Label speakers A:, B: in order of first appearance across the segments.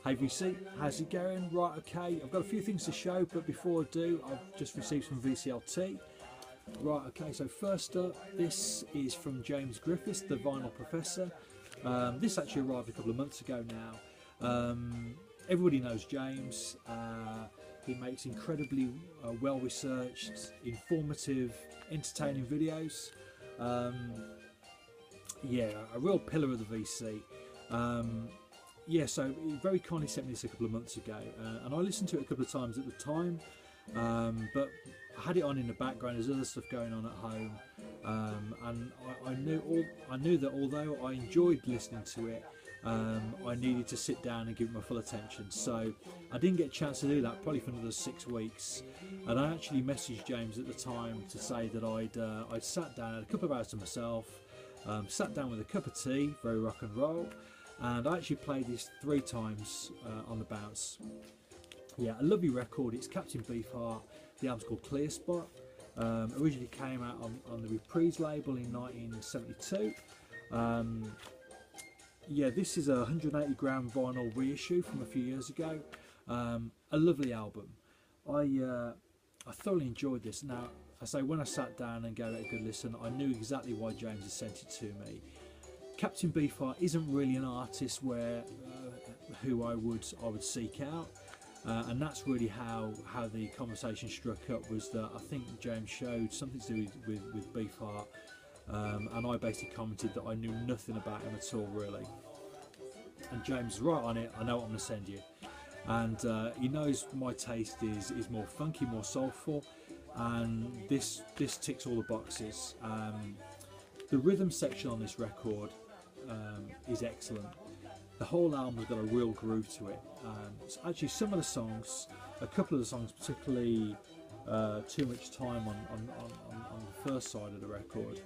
A: Hey VC, how's it going? Right, okay, I've got a few things to show, but before I do, I've just received some VCLT. Right, okay, so first up, this is from James Griffiths, the vinyl professor. This actually arrived a couple of months ago now. Everybody knows James. He makes incredibly well-researched, informative, entertaining videos. Yeah, a real pillar of the VC. Yeah, so he very kindly sent me this a couple of months ago, and I listened to it a couple of times at the time, but I had it on in the background. There's other stuff going on at home, and I knew that although I enjoyed listening to it, I needed to sit down and give it my full attention. So I didn't get a chance to do that probably for another 6 weeks, and I actually messaged James at the time to say that I'd sat down, had a couple of hours to myself, sat down with a cup of tea, very rock and roll. And I actually played this 3 times on the bounce. Yeah, a lovely record. It's Captain Beefheart. The album's called Clear Spot. Originally came out on the Reprise label in 1972. Yeah, this is a 180 gram vinyl reissue from a few years ago. A lovely album. I thoroughly enjoyed this. Now, I say when I sat down and gave it a good listen, I knew exactly why James had sent it to me. Captain Beefheart isn't really an artist who I would seek out, and that's really how the conversation struck up. Was that I think James showed something to do with Beefheart, and I basically commented that I knew nothing about him at all really. And James was right on it. I know what I'm going to send you, and he knows my taste is more funky, more soulful, and this ticks all the boxes. The rhythm section on this record is excellent. The whole album's got a real groove to it. So actually, some of the songs, a couple of the songs, particularly Too Much Time on the first side of the record,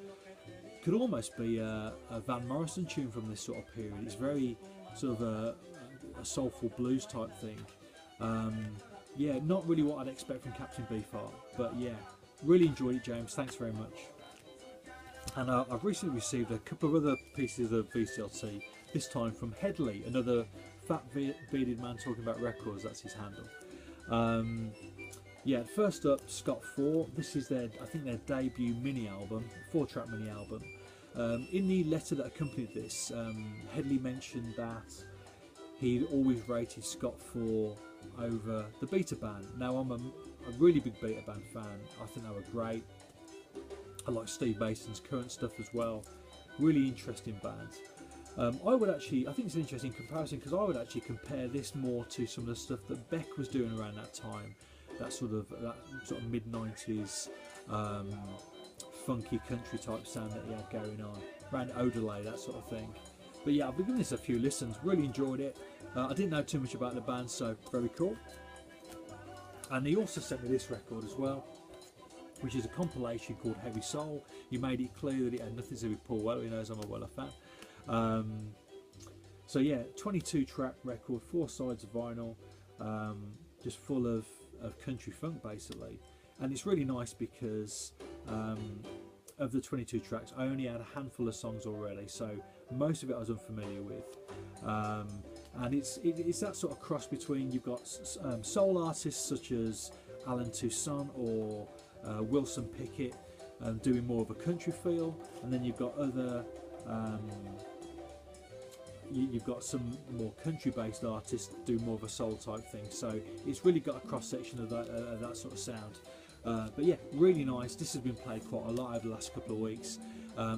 A: could almost be a Van Morrison tune from this sort of period. It's very sort of a soulful blues type thing. Yeah, not really what I'd expect from Captain Beefheart, but yeah, really enjoyed it, James. Thanks very much. And I've recently received a couple of other pieces of VCLT, this time from Headley, another fat bearded man talking about records, that's his handle. Yeah, first up, Scott 4. This is I think their debut mini album, 4-track mini album. In the letter that accompanied this, Headley mentioned that he'd always rated Scott 4 over the Beta Band. Now, I'm a really big Beta Band fan. I think they were great. I like Steve Mason's current stuff as well. Really interesting band. I think it's an interesting comparison because I would actually compare this more to some of the stuff that Beck was doing around that time. That sort of mid-90s funky country type sound that he had going on. Around Odelay, that sort of thing. But yeah, I've been giving this a few listens, really enjoyed it. I didn't know too much about the band, so very cool. And he also sent me this record as well, which is a compilation called Heavy Soul. He made it clear that it had nothing to do with Paul Weller. He knows I'm a Weller fan. So yeah, 22-track record, 4 sides of vinyl, just full of country funk basically. And it's really nice because of the 22 tracks, I only had a handful of songs already, so most of it I was unfamiliar with. And it's that sort of cross between, you've got soul artists such as Alan Toussaint or Wilson Pickett doing more of a country feel, and then you've got other you've got some more country based artists do more of a soul type thing, so it's really got a cross section of that sort of sound. But yeah, really nice. This has been played quite a lot over the last couple of weeks.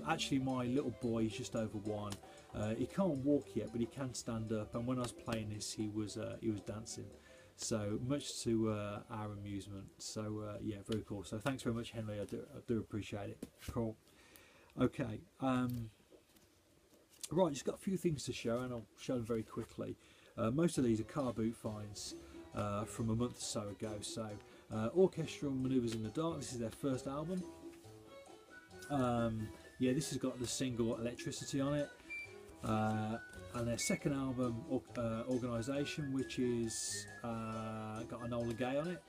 A: Actually, my little boy is just over 1. He can't walk yet, but he can stand up, and when I was playing this, he was dancing, so much to our amusement. So yeah, very cool. So thanks very much, Henry. I do appreciate it. Cool. Okay, right, just got a few things to show, and I'll show them very quickly. Most of these are car boot finds from a month or so ago. So Orchestral Manoeuvres in the Dark, this is their first album. Yeah, this has got the single Electricity on it, and their second album, Organisation, which is got Enola Gay on it.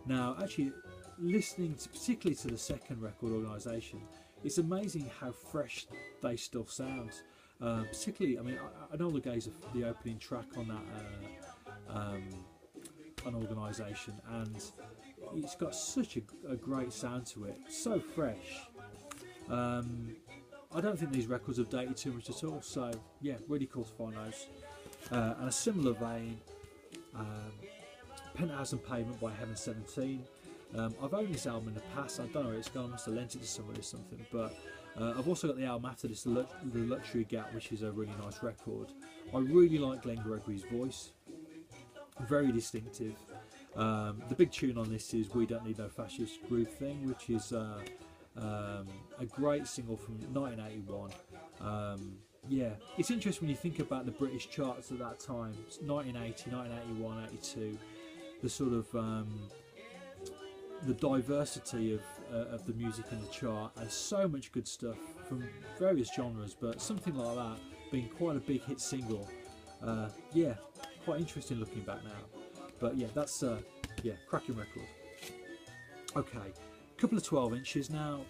A: Now, actually, listening to, particularly to the second record, Organisation, it's amazing how fresh they still sound. Particularly, I mean, Enola Gay's the opening track on an organisation, and it's got such a great sound to it, so fresh. I don't think these records have dated too much at all, so yeah, really cool to find those. And a similar vein, Penthouse and Pavement by Heaven 17. I've owned this album in the past. I don't know where it's gone, I must have lent it to somebody or something, but I've also got the album after this, The Luxury Gap, which is a really nice record. I really like Glenn Gregory's voice, very distinctive. The big tune on this is We Don't Need No Fascist Groove Thing, which is a great single from 1981. Yeah, it's interesting when you think about the British charts at that time, 1980, 1981, 82, the sort of the diversity of the music in the chart, and so much good stuff from various genres, but something like that being quite a big hit single. Yeah, quite interesting looking back now. But yeah, that's yeah, cracking record. Okay, a couple of 12 inches now.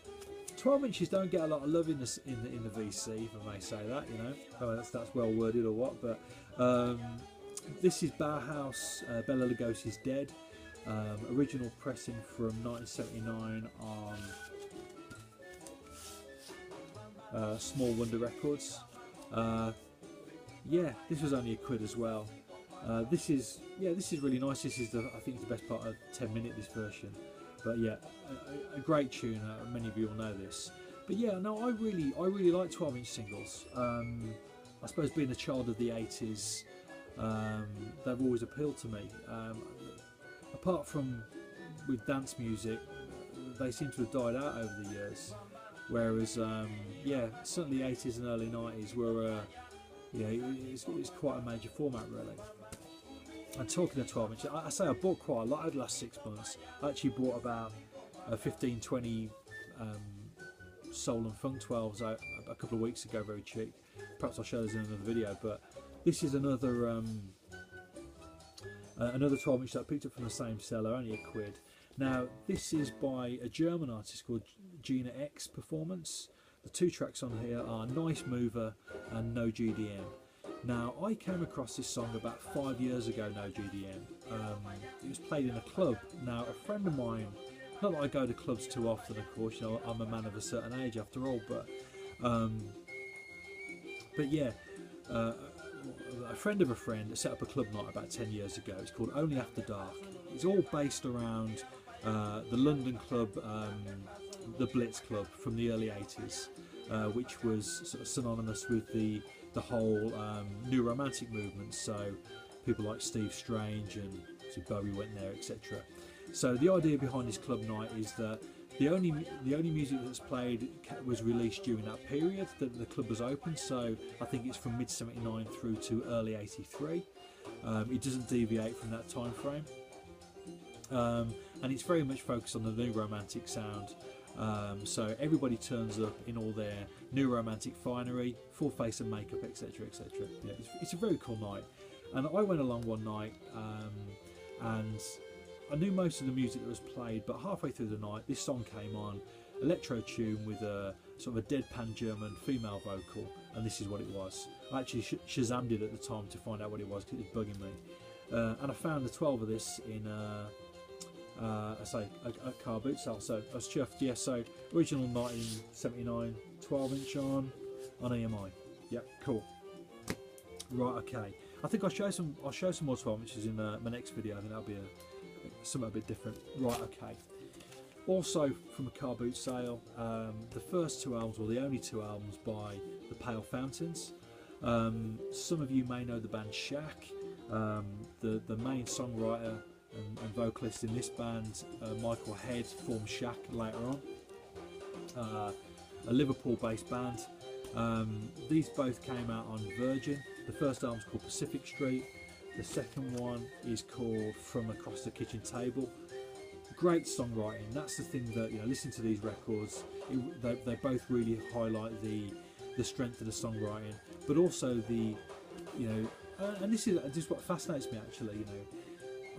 A: 12 inches don't get a lot of love in the VC, if I may say that, you know. Oh, that's well worded or what, but this is Bauhaus, Bela Lugosi's Dead. Original pressing from 1979 on Small Wonder Records. Yeah, this was only £1 as well. This is really nice. This is I think the best part of 10 minute, this version. But yeah, a great tune. Many of you will know this. But yeah, no, I really like 12-inch singles. I suppose being a child of the 80s, they've always appealed to me. Apart from with dance music, they seem to have died out over the years. Whereas, yeah, certainly the 80s and early 90s were, yeah, it's quite a major format really. And talking of 12 inch, I say I bought quite a lot over the last 6 months. I actually bought about 15, 20 soul and funk 12s out a couple of weeks ago, very cheap. Perhaps I'll show those in another video, but this is another 12 inch that I picked up from the same seller, only £1. Now this is by a German artist called Gina Ex Performance. The two tracks on here are Nice Mover and No GDM. Now I came across this song about 5 years ago, No GDM. It was played in a club. Now a friend of mine, not that I go to clubs too often of course, you know, I'm a man of a certain age after all, but yeah, a friend of a friend set up a club night about 10 years ago. It's called Only After Dark. It's all based around the London club, the Blitz Club from the early 80s, which was sort of synonymous with the whole new romantic movement. So people like Steve Strange and Bowie went there, etc. So the idea behind this club night is that the only music that's played was released during that period that the club was open. So I think it's from mid '79 through to early '83. It doesn't deviate from that time frame, and it's very much focused on the new romantic sound. So everybody turns up in all their new romantic finery, full face and makeup, etc., etc. Yeah, it's a very cool night, and I went along one night, and I knew most of the music that was played, but halfway through the night this song came on, electro tune with a sort of a deadpan German female vocal, and this is what it was. I actually Shazammed it at the time to find out what it was because it was bugging me, and I found the 12 of this in I say a car boot sale, so I was chuffed. Yeah, so original 1979 12-inch on EMI. Yeah, cool. Right, okay. I think I'll show some more 12 inches in my next video. I think that'll be something a bit different. Right, okay. Also from a car boot sale, the first two albums, or the only two albums by the Pale Fountains. Some of you may know the band Shack. The main songwriter and vocalist in this band, Michael Head, formed Shack later on. A Liverpool-based band. These both came out on Virgin. The first album's called Pacific Street. The second one is called From Across the Kitchen Table. Great songwriting. That's the thing that, you know, listening to these records, they both really highlight the strength of the songwriting, but also the, you know, and this is what fascinates me actually. You know,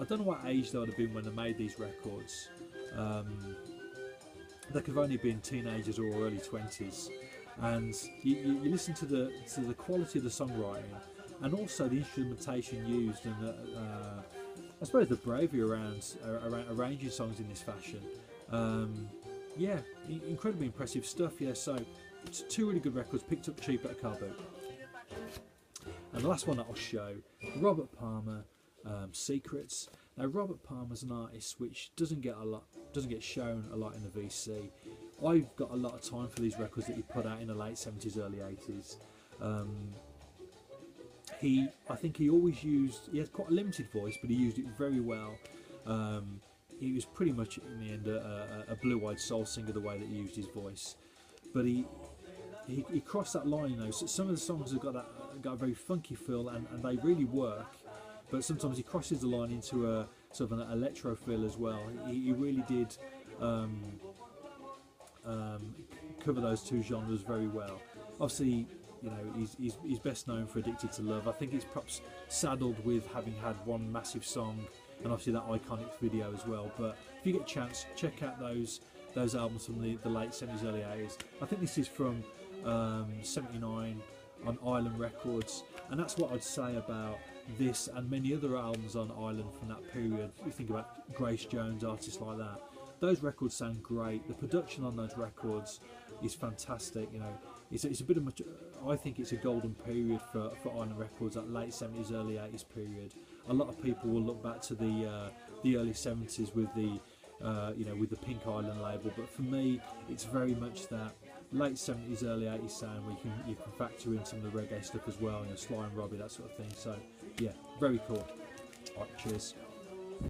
A: I don't know what age they would have been when they made these records. They could have only been teenagers or early 20s, and you listen to the quality of the songwriting, and also the instrumentation used, and I suppose the bravery around arranging songs in this fashion. Yeah, incredibly impressive stuff. Yeah, so it's 2 really good records picked up cheap at a car boot. And the last one that I'll show, Robert Palmer, Secrets. Now Robert Palmer's an artist which doesn't get shown a lot in the VC. I've got a lot of time for these records that he put out in the late 70s, early 80s. I think he had quite a limited voice, but he used it very well. He was pretty much in the end a blue-eyed soul singer, the way that he used his voice. But he crossed that line, you know. So some of the songs have got a very funky feel, and they really work. But sometimes he crosses the line into a sort of an electro feel as well. He really did cover those 2 genres very well. Obviously, you know, he's best known for Addicted to Love. I think he's perhaps saddled with having had one massive song, and obviously that iconic video as well. But if you get a chance, check out those albums from the late 70s, early 80s. I think this is from 79 on Island Records, and that's what I'd say about this and many other albums on Island from that period. If you think about Grace Jones, artists like that, those records sound great. The production on those records is fantastic. You know, it's a bit of much. I think it's a golden period for Island Records, that late 70s, early 80s period. A lot of people will look back to the early 70s with the you know, with the Pink Island label, but for me, it's very much that late 70s, early 80s sound where you can factor in some of the reggae stuff as well, you know, Sly and Robbie, that sort of thing. So yeah, very cool. All right, cheers.